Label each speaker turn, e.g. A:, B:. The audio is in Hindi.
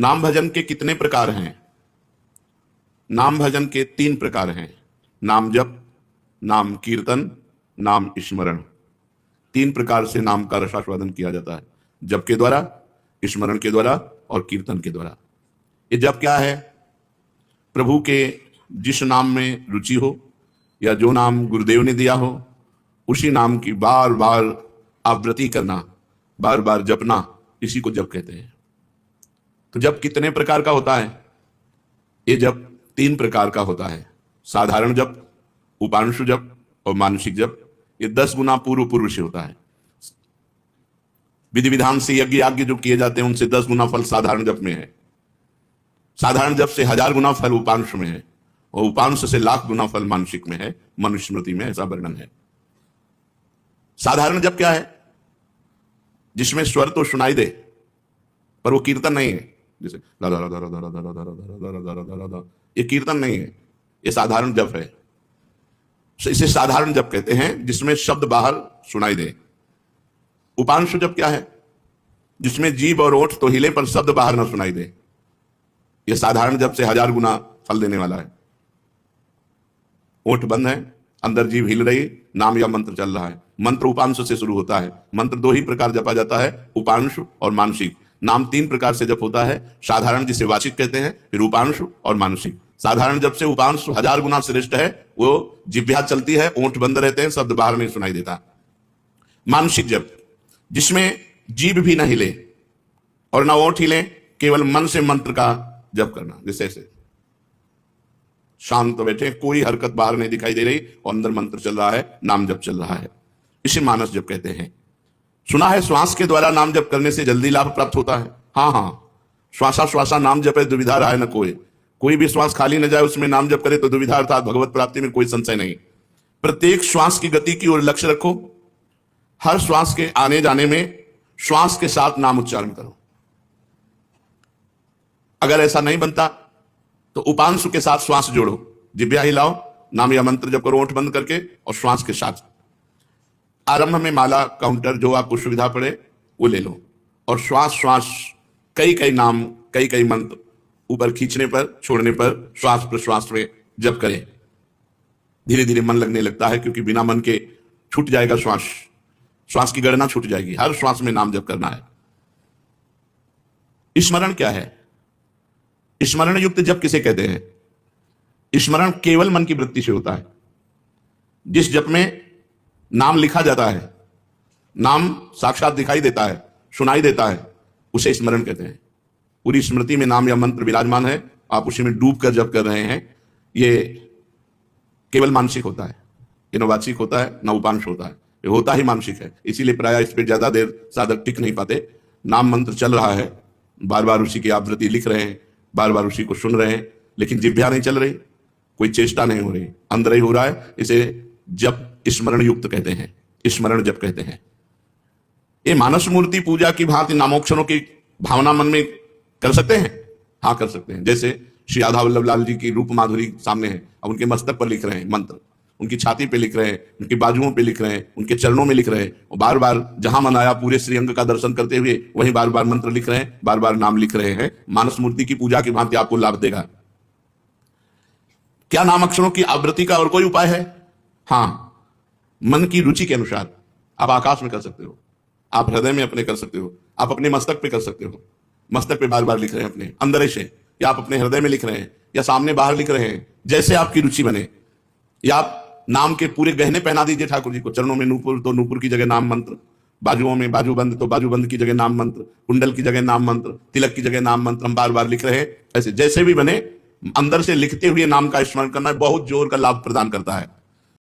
A: नाम भजन के कितने प्रकार हैं? नाम भजन के 3 प्रकार हैं। नाम जप, नाम कीर्तन, नाम स्मरण। 3 प्रकार से नाम का रसास्वादन किया जाता है, जप के द्वारा, स्मरण के द्वारा और कीर्तन के द्वारा। ये जप क्या है? प्रभु के जिस नाम में रुचि हो या जो नाम गुरुदेव ने दिया हो, उसी नाम की बार बार आवृत्ति करना, बार बार जपना, इसी को जप कहते हैं। तो जप कितने प्रकार का होता है? ये जप 3 प्रकार का होता है। साधारण जप, उपांशु जप और मानसिक जप। ये 10 गुना पूर्व से होता है। विधि विधान से यज्ञ जो किए जाते हैं, उनसे 10 गुना फल साधारण जप में है। साधारण जप से 1000 गुना फल उपांश में है और उपांश से 1,00,000 गुना फल मानसिक में है। मनुस्मृति में ऐसा वर्णन है। साधारण जप क्या है? जिसमें स्वर तो सुनाई दे पर वो कीर्तन नहीं है। जैसे धा धा धा धा धा धा धा धा धा धा धा धा, ये कीर्तन नहीं है, ये साधारण जप है। इसे साधारण जप कहते हैं, जिसमें शब्द बाहर सुनाई दे। उपांशु जप क्या है? जिसमें जीभ और ओठ तो हिले पर शब्द बाहर ना सुनाई दे। यह साधारण जप से 1000 गुना फल देने वाला है। ओठ बंद है, अंदर जीभ हिल रही, नाम या मंत्र चल रहा है। मंत्र उपांशु से शुरू होता है। मंत्र 2 ही प्रकार जपा जाता है, उपांशु और मानसिक। नाम 3 प्रकार से जप होता है। साधारण जिसे वाचिक कहते हैं, फिर उपांशु और मानसिक। साधारण जप से उपांशु 1000 गुना श्रेष्ठ है। वो जिह्वा चलती है, ओंठ बंद रहते हैं, शब्द बाहर नहीं सुनाई देता। मानसिक जप, जिसमें जीभ भी न हिले और न ओंठ हिले, केवल मन से मंत्र का जप करना। जैसे शांत बैठे, कोई हरकत बाहर नहीं दिखाई दे रही और अंदर मंत्र चल रहा है, नाम जप चल रहा है। इसे मानस जप कहते हैं। सुना है श्वास के द्वारा नाम जप करने से जल्दी लाभ प्राप्त होता है। हाँ, श्वासा श्वासा नाम जप है, दुविधा रहा है न कोई भी श्वास खाली न जाए, उसमें नाम जप करे तो दुविधा अर्थात भगवत प्राप्ति में कोई संशय नहीं। प्रत्येक श्वास की गति की ओर लक्ष्य रखो। हर श्वास के आने जाने में श्वास के साथ नाम उच्चारण करो। अगर ऐसा नहीं बनता तो उपांशु के साथ श्वास जोड़ो, जिह्वा हिलाओ, नाम या मंत्र जप करो ओंठ बंद करके और श्वास के साथ। आरंभ में माला काउंटर जो आपको सुविधा पड़े वो ले लो और श्वास कई नाम, कई मंत्र ऊपर खींचने पर, छोड़ने पर, श्वास प्रश्वास में जप करें। धीरे धीरे मन लगने लगता है, क्योंकि बिना मन के छूट जाएगा श्वास की गणना छूट जाएगी। हर श्वास में नाम जप करना है। स्मरण क्या है? स्मरण युक्त जप किसे कहते हैं? स्मरण केवल मन की वृत्ति से होता है। जिस जप में नाम लिखा जाता है, नाम साक्षात दिखाई देता है, सुनाई देता है, उसे स्मरण कहते हैं। पूरी स्मृति में नाम या मंत्र विराजमान है, आप उसी में डूब कर जप कर रहे हैं, ये केवल मानसिक होता है। ये न वाचिक होता है, न उपांश होता है, ये होता ही मानसिक है। इसीलिए प्रायः इस पर ज्यादा देर साधक टिक नहीं पाते। नाम मंत्र चल रहा है, बार बार उसी की आवृत्ति लिख रहे हैं, बार बार उसी को सुन रहे हैं, लेकिन जिह्वा नहीं चल रही, कोई चेष्टा नहीं हो रही, अंदर ही हो रहा है। इसे जप स्मरण युक्त कहते हैं, स्मरण जप कहते हैं। ये मानस मूर्ति पूजा की भांति नामोक्षरों की भावना मन में कर सकते हैं। हाँ, कर सकते हैं। जैसे श्री राधा वल्लभ लाल जी की रूप माधुरी सामने है, अब उनके मस्तक पर लिख रहे हैं मंत्र, उनकी छाती पे लिख रहे हैं, उनकी बाजुओं पे लिख रहे हैं, उनके चरणों में लिख रहे हैं, और बार बार जहां मन आया पूरे श्रीअंग का दर्शन करते हुए वहीं बार बार मंत्र लिख रहे हैं, बार बार नाम लिख रहे हैं। मानस मूर्ति की पूजा की भांति आपको लाभ देगा। क्या नाम अक्षरों की आवृत्ति का और कोई उपाय है? हाँ, मन की रुचि के अनुसार आप आकाश में कर सकते हो, आप हृदय में अपने कर सकते हो, आप अपने मस्तक पे कर सकते हो। मस्तक पे बार बार लिख रहे हैं अपने अंदर से, या आप अपने हृदय में लिख रहे हैं, या सामने बाहर लिख रहे हैं, जैसे आपकी रुचि बने। या आप नाम के पूरे गहने पहना दीजिए ठाकुर जी को। चरणों में नूपुर तो नूपुर की जगह नाम मंत्र, बाजुओं में बाजूबंद तो बाजूबंद की जगह नाम मंत्र, कुंडल की जगह नाम मंत्र, तिलक की जगह नाम मंत्र हम बार बार लिख रहे हैं। ऐसे जैसे भी बने, अंदर से लिखते हुए नाम का स्मरण करना बहुत जोर का लाभ प्रदान करता है।